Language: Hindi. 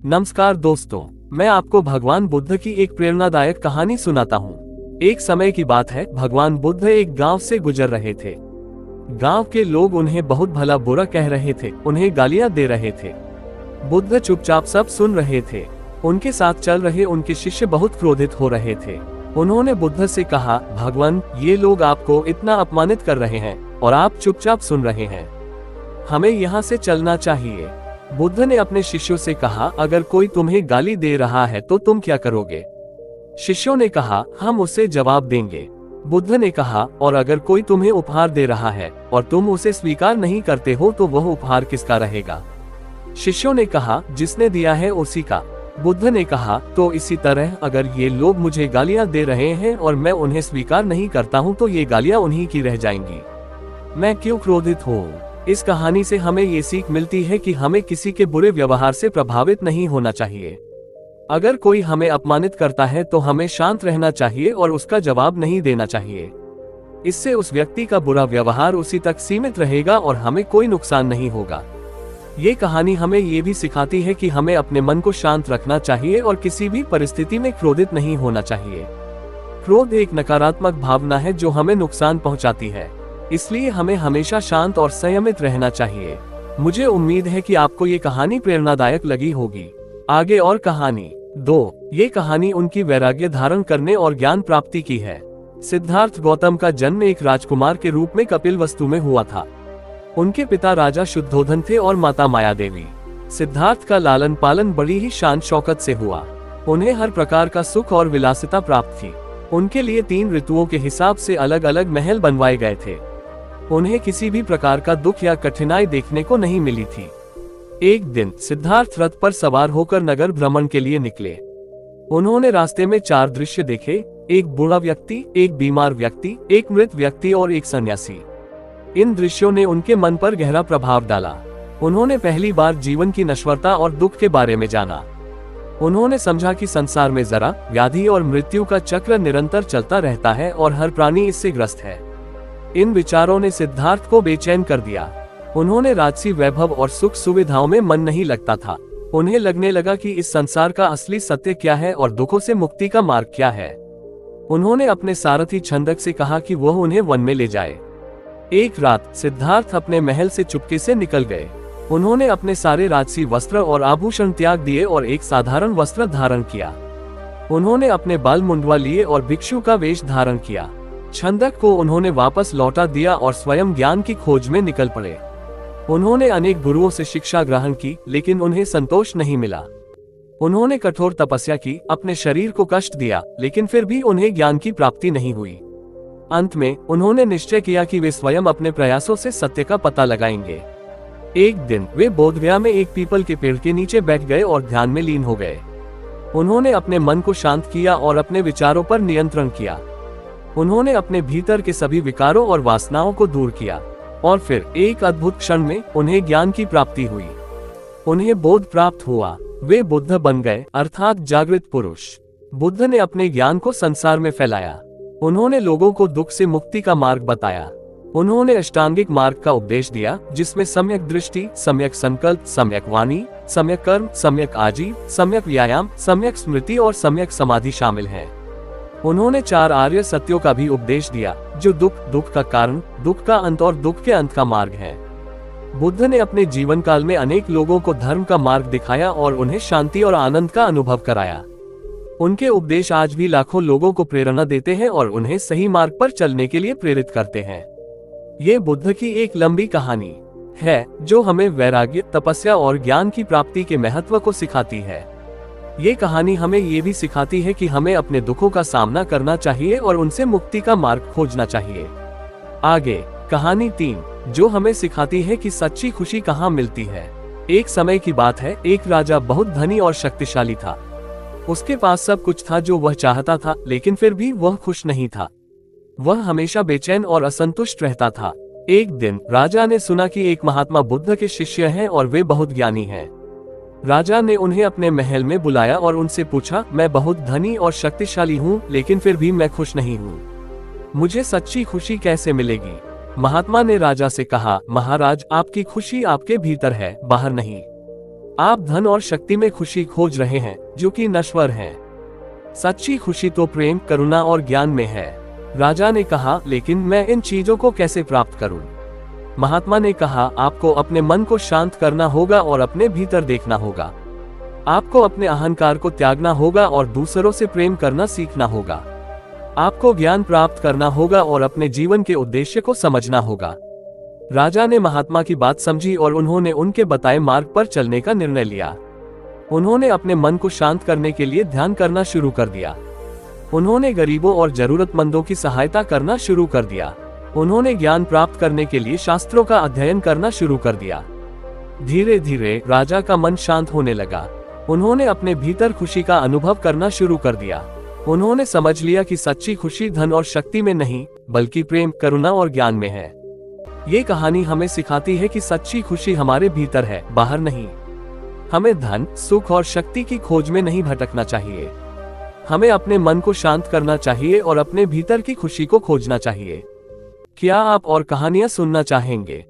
नमस्कार दोस्तों, मैं आपको भगवान बुद्ध की एक प्रेरणादायक कहानी सुनाता हूँ। एक समय की बात है, भगवान बुद्ध एक गांव से गुजर रहे थे। गांव के लोग उन्हें बहुत भला बुरा कह रहे थे, उन्हें गालियां दे रहे थे। बुद्ध चुपचाप सब सुन रहे थे। उनके साथ चल रहे उनके शिष्य बहुत क्रोधित हो रहे थे। उन्होंने बुद्ध से कहा, भगवान, ये लोग आपको इतना अपमानित कर रहे हैं और आप चुपचाप सुन रहे हैं। हमें यहाँ से चलना चाहिए। बुद्ध ने अपने शिष्यों से कहा, अगर कोई तुम्हें गाली दे रहा है तो तुम क्या करोगे? शिष्यों ने कहा, हम उसे जवाब देंगे। बुद्ध ने कहा, और अगर कोई तुम्हें उपहार दे रहा है और तुम उसे स्वीकार नहीं करते हो तो वह उपहार किसका रहेगा? शिष्यों ने कहा, जिसने दिया है उसी का। बुद्ध ने कहा, तो इसी तरह अगर ये लोग मुझे गालियां दे रहे हैं और मैं उन्हें स्वीकार नहीं करता हूं तो ये गालियां उन्हीं की रह जाएंगी। मैं क्यों क्रोधित हूं? इस कहानी से हमें ये सीख मिलती है कि हमें किसी के बुरे व्यवहार से प्रभावित नहीं होना चाहिए। अगर कोई हमें अपमानित करता है तो हमें शांत रहना चाहिए और उसका जवाब नहीं देना चाहिए। इससे उस व्यक्ति का बुरा व्यवहार उसी तक सीमित रहेगा और हमें कोई नुकसान नहीं होगा। ये कहानी हमें ये भी सिखाती है कि हमें अपने मन को शांत रखना चाहिए और किसी भी परिस्थिति में क्रोधित नहीं होना चाहिए। क्रोध एक नकारात्मक भावना है जो हमें नुकसान पहुंचाती है, इसलिए हमें हमेशा शांत और संयमित रहना चाहिए। मुझे उम्मीद है कि आपको ये कहानी प्रेरणादायक लगी होगी। आगे और कहानी 2। ये कहानी उनकी वैराग्य धारण करने और ज्ञान प्राप्ति की है। सिद्धार्थ गौतम का जन्म एक राजकुमार के रूप में कपिलवस्तु में हुआ था। उनके पिता राजा शुद्धोधन थे और माता माया देवी। सिद्धार्थ का लालन पालन बड़ी ही शान शौकत से हुआ। उन्हें हर प्रकार का सुख और विलासिता प्राप्त थी। उनके लिए 3 ऋतुओं के हिसाब से अलग अलग महल बनवाए गए थे। उन्हें किसी भी प्रकार का दुख या कठिनाई देखने को नहीं मिली थी। एक दिन सिद्धार्थ रथ पर सवार होकर नगर भ्रमण के लिए निकले। उन्होंने रास्ते में 4 दृश्य देखे, एक बूढ़ा व्यक्ति, एक बीमार व्यक्ति, एक मृत व्यक्ति और एक सन्यासी। इन दृश्यों ने उनके मन पर गहरा प्रभाव डाला। उन्होंने पहली बार जीवन की नश्वरता और दुख के बारे में जाना। उन्होंने समझा कि संसार में जरा, व्याधि और मृत्यु का चक्र निरंतर चलता रहता है और हर प्राणी इससे ग्रस्त है। इन विचारों ने सिद्धार्थ को बेचैन कर दिया। उन्होंने राजसी वैभव और सुख सुविधाओं में मन नहीं लगता था। उन्हें लगने लगा कि इस संसार का असली सत्य क्या है और दुखों से मुक्ति का मार्ग क्या है। उन्होंने अपने सारथी छंदक से कहा कि वह उन्हें वन में ले जाए। एक रात सिद्धार्थ अपने महल से चुपके से निकल गए। उन्होंने अपने सारे राजसी वस्त्र और आभूषण त्याग दिए और एक साधारण वस्त्र धारण किया। उन्होंने अपने बाल मुंडवा लिए और भिक्षु का वेश धारण किया। छंदक को उन्होंने वापस लौटा दिया और स्वयं ज्ञान की खोज में निकल पड़े। उन्होंने अनेक गुरुओं से शिक्षा ग्रहण की, लेकिन उन्हें संतोष नहीं मिला। उन्होंने कठोर तपस्या की, अपने शरीर को कष्ट दिया, लेकिन फिर भी उन्हें ज्ञान की प्राप्ति नहीं हुई। अंत में उन्होंने निश्चय किया कि वे स्वयं अपने प्रयासों से सत्य का पता लगाएंगे। एक दिन वे बोधगया में एक पीपल के पेड़ के नीचे बैठ गए और ध्यान में लीन हो गए। उन्होंने अपने मन को शांत किया और अपने विचारों पर नियंत्रण किया। उन्होंने अपने भीतर के सभी विकारों और वासनाओं को दूर किया और फिर एक अद्भुत क्षण में उन्हें ज्ञान की प्राप्ति हुई। उन्हें बोध प्राप्त हुआ। वे बुद्ध बन गए, अर्थात जागृत पुरुष। बुद्ध ने अपने ज्ञान को संसार में फैलाया। उन्होंने लोगों को दुख से मुक्ति का मार्ग बताया। उन्होंने अष्टांगिक मार्ग का उपदेश दिया, जिसमें सम्यक दृष्टि, सम्यक संकल्प, सम्यक वाणी, सम्यक कर्म, सम्यक आजीव, सम्यक व्यायाम, सम्यक स्मृति और सम्यक समाधि शामिल है। उन्होंने 4 आर्य सत्यों का भी उपदेश दिया, जो दुख, दुख का कारण, दुख का अंत और दुख के अंत का मार्ग है। बुद्ध ने अपने जीवन काल में अनेक लोगों को धर्म का मार्ग दिखाया और उन्हें शांति और आनंद का अनुभव कराया। उनके उपदेश आज भी लाखों लोगों को प्रेरणा देते हैं और उन्हें सही मार्ग पर चलने के लिए प्रेरित करते हैं। ये बुद्ध की एक लंबी कहानी है जो हमें वैराग्य, तपस्या और ज्ञान की प्राप्ति के महत्व को सिखाती है। ये कहानी हमें ये भी सिखाती है कि हमें अपने दुखों का सामना करना चाहिए और उनसे मुक्ति का मार्ग खोजना चाहिए। आगे कहानी 3, जो हमें सिखाती है कि सच्ची खुशी कहाँ मिलती है। एक समय की बात है, एक राजा बहुत धनी और शक्तिशाली था। उसके पास सब कुछ था जो वह चाहता था, लेकिन फिर भी वह खुश नहीं था। वह हमेशा बेचैन और असंतुष्ट रहता था। एक दिन राजा ने सुना कि एक महात्मा बुद्ध के शिष्य हैं और वे बहुत ज्ञानी हैं। राजा ने उन्हें अपने महल में बुलाया और उनसे पूछा, मैं बहुत धनी और शक्तिशाली हूँ, लेकिन फिर भी मैं खुश नहीं हूँ। मुझे सच्ची खुशी कैसे मिलेगी? महात्मा ने राजा से कहा, महाराज, आपकी खुशी आपके भीतर है, बाहर नहीं। आप धन और शक्ति में खुशी खोज रहे हैं जो कि नश्वर है। सच्ची खुशी तो प्रेम, करुणा और ज्ञान में है। राजा ने कहा, लेकिन मैं इन चीजों को कैसे प्राप्त करूं? महात्मा ने कहा, आपको अपने मन को शांत करना होगा और अपने भीतर देखना होगा। आपको अपने अहंकार को त्यागना होगा और दूसरों से प्रेम करना सीखना होगा। आपको ज्ञान प्राप्त करना होगा और अपने जीवन के उद्देश्य को समझना होगा। राजा ने महात्मा की बात समझी और उन्होंने उनके बताए मार्ग पर चलने का निर्णय लिया। उन्होंने अपने मन को शांत करने के लिए ध्यान करना शुरू कर दिया। उन्होंने गरीबों और जरूरतमंदों की सहायता करना शुरू कर दिया। उन्होंने ज्ञान प्राप्त करने के लिए शास्त्रों का अध्ययन करना शुरू कर दिया। धीरे धीरे राजा का मन शांत होने लगा। उन्होंने अपने भीतर खुशी का अनुभव करना शुरू कर दिया। उन्होंने समझ लिया कि सच्ची खुशी धन और शक्ति में नहीं, बल्कि प्रेम, करुणा और ज्ञान में है। ये कहानी हमें सिखाती है कि सच्ची खुशी हमारे भीतर है, बाहर नहीं। हमें धन, सुख और शक्ति की खोज में नहीं भटकना चाहिए। हमें अपने मन को शांत करना चाहिए और अपने भीतर की खुशी को खोजना चाहिए। क्या आप और कहानियां सुनना चाहेंगे?